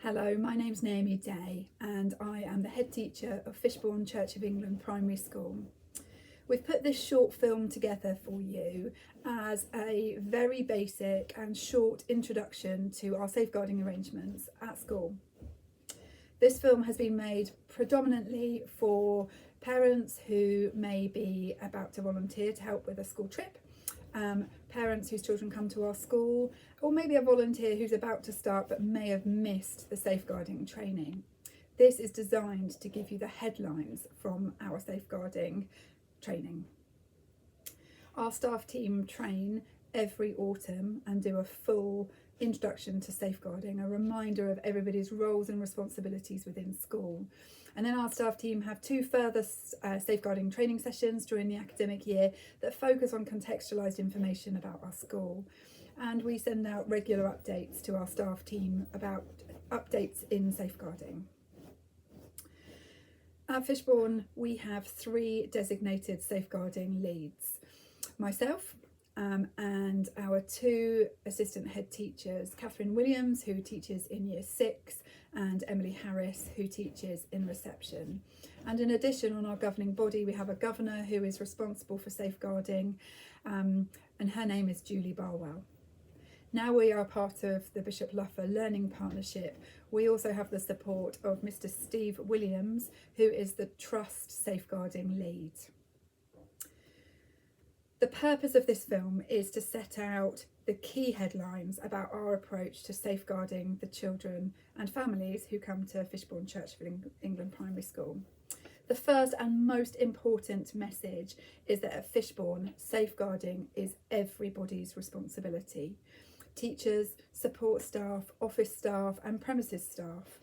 Hello, my name's Naomi Day and I am the head teacher of Fishbourne Church of England Primary School. We've put this short film together for you as a very basic and short introduction to our safeguarding arrangements at school. This film has been made predominantly for parents who may be about to volunteer to help with a school trip, parents whose children come to our school, or maybe a volunteer who's about to start but may have missed the safeguarding training. This is designed to give you the headlines from our safeguarding training. Our staff team train every autumn and do a full introduction to safeguarding, a reminder of everybody's roles and responsibilities within school. And then our staff team have two further safeguarding training sessions during the academic year that focus on contextualised information about our school. And we send out regular updates to our staff team about updates in safeguarding. At Fishbourne, we have 3 designated safeguarding leads. Myself, and our 2 assistant head teachers, Catherine Williams, who teaches in Year 6, and Emily Harris, who teaches in reception. And in addition, on our governing body, we have a governor who is responsible for safeguarding, and her name is Julie Barwell. Now we are part of the Bishop Luffer Learning Partnership. We also have the support of Mr. Steve Williams, who is the Trust Safeguarding Lead. The purpose of this film is to set out the key headlines about our approach to safeguarding the children and families who come to Fishbourne Church of England Primary School. The first and most important message is that at Fishbourne, safeguarding is everybody's responsibility. Teachers, support staff, office staff and premises staff.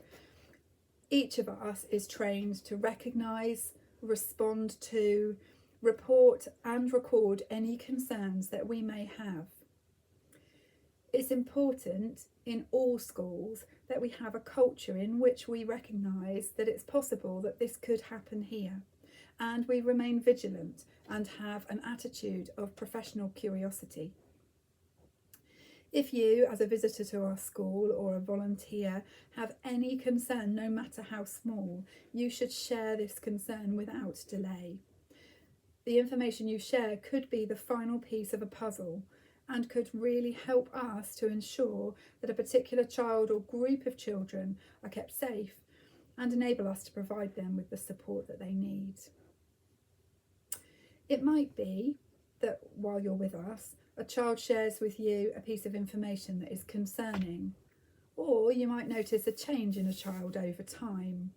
Each of us is trained to recognise, respond to, report and record any concerns that we may have. It's important in all schools that we have a culture in which we recognise that it's possible that this could happen here, and we remain vigilant and have an attitude of professional curiosity. If you, as a visitor to our school or a volunteer, have any concern, no matter how small, you should share this concern without delay. The information you share could be the final piece of a puzzle and could really help us to ensure that a particular child or group of children are kept safe and enable us to provide them with the support that they need. It might be that while you're with us, a child shares with you a piece of information that is concerning, or you might notice a change in a child over time.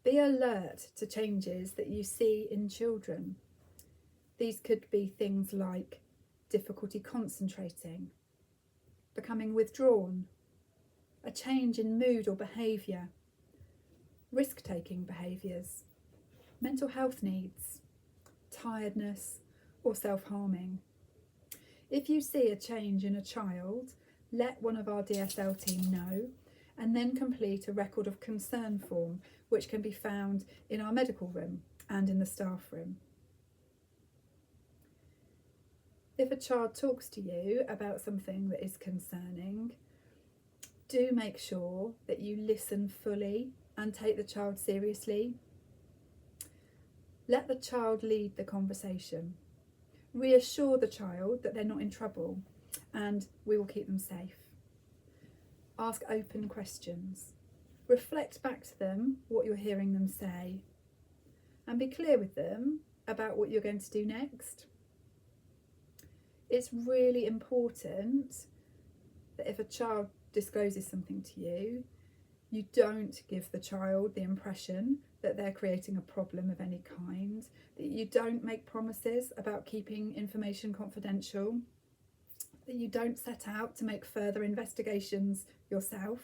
Be alert to changes that you see in children. These could be things like difficulty concentrating, becoming withdrawn, a change in mood or behaviour, risk-taking behaviours, mental health needs, tiredness or self-harming. If you see a change in a child, let one of our DSL team know and then complete a record of concern form, which can be found in our medical room and in the staff room. If a child talks to you about something that is concerning, do make sure that you listen fully and take the child seriously. Let the child lead the conversation. Reassure the child that they're not in trouble and we will keep them safe. Ask open questions. Reflect back to them what you're hearing them say and be clear with them about what you're going to do next. It's really important that if a child discloses something to you, you don't give the child the impression that they're creating a problem of any kind, that you don't make promises about keeping information confidential, that you don't set out to make further investigations yourself,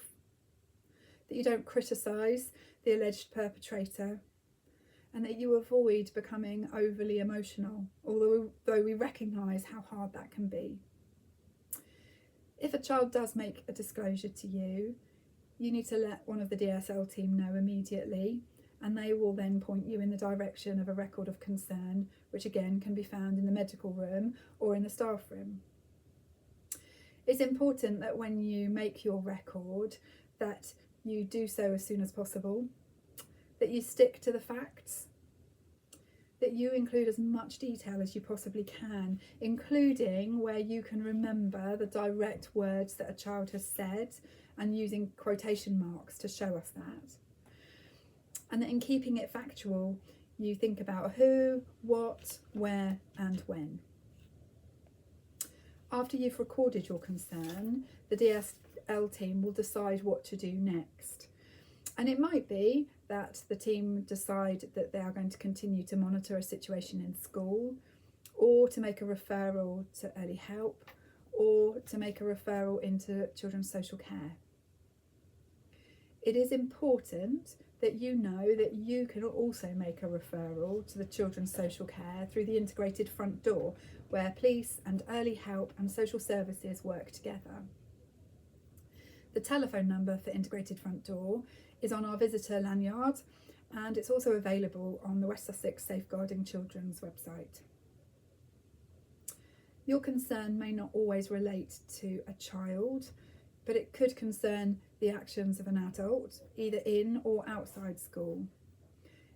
that you don't criticise the alleged perpetrator, and that you avoid becoming overly emotional, although we recognise how hard that can be. If a child does make a disclosure to you, you need to let one of the DSL team know immediately, and they will then point you in the direction of a record of concern, which again can be found in the medical room or in the staff room. It's important that when you make your record that you do so as soon as possible, that you stick to the facts, that you include as much detail as you possibly can, including where you can remember the direct words that a child has said and using quotation marks to show us that. And that in keeping it factual, you think about who, what, where and when. After you've recorded your concern, the DSL team will decide what to do next. And it might be that the team decide that they are going to continue to monitor a situation in school, or to make a referral to early help, or to make a referral into children's social care. It is important that you know that you can also make a referral to the children's social care through the integrated front door, where police and early help and social services work together. The telephone number for integrated front door is on our visitor lanyard, and it's also available on the West Sussex Safeguarding Children's website. Your concern may not always relate to a child, but it could concern the actions of an adult, either in or outside school.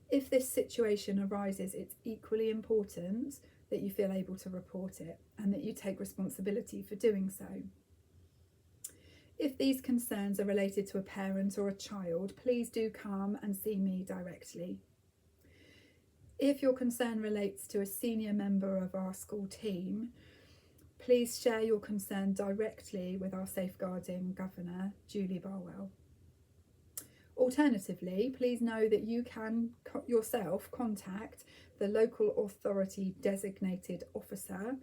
If this situation arises, it's equally important that you feel able to report it and that you take responsibility for doing so. If these concerns are related to a parent or a child, please do come and see me directly. If your concern relates to a senior member of our school team, please share your concern directly with our Safeguarding Governor, Julie Barwell. Alternatively, please know that you can yourself contact the local authority designated officer,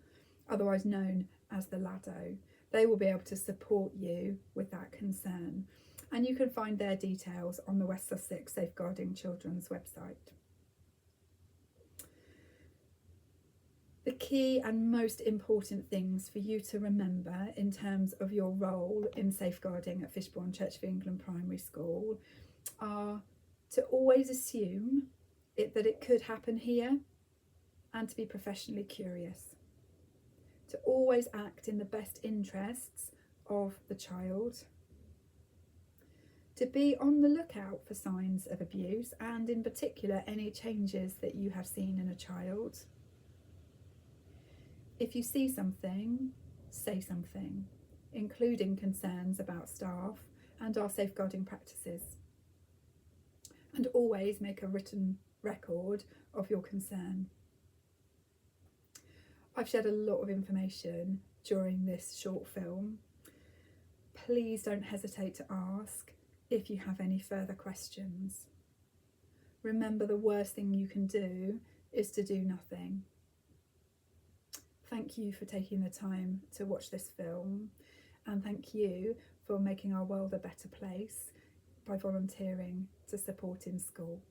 otherwise known as the LADO. They will be able to support you with that concern, and you can find their details on the West Sussex Safeguarding Children's website. The key and most important things for you to remember in terms of your role in safeguarding at Fishbourne Church of England Primary School are to always assume that it could happen here, and to be professionally curious. To always act in the best interests of the child. To be on the lookout for signs of abuse, and in particular any changes that you have seen in a child. If you see something, say something, including concerns about staff and our safeguarding practices. And always make a written record of your concern. I've shared a lot of information during this short film. Please don't hesitate to ask if you have any further questions. Remember, the worst thing you can do is to do nothing. Thank you for taking the time to watch this film, and thank you for making our world a better place by volunteering to support in school.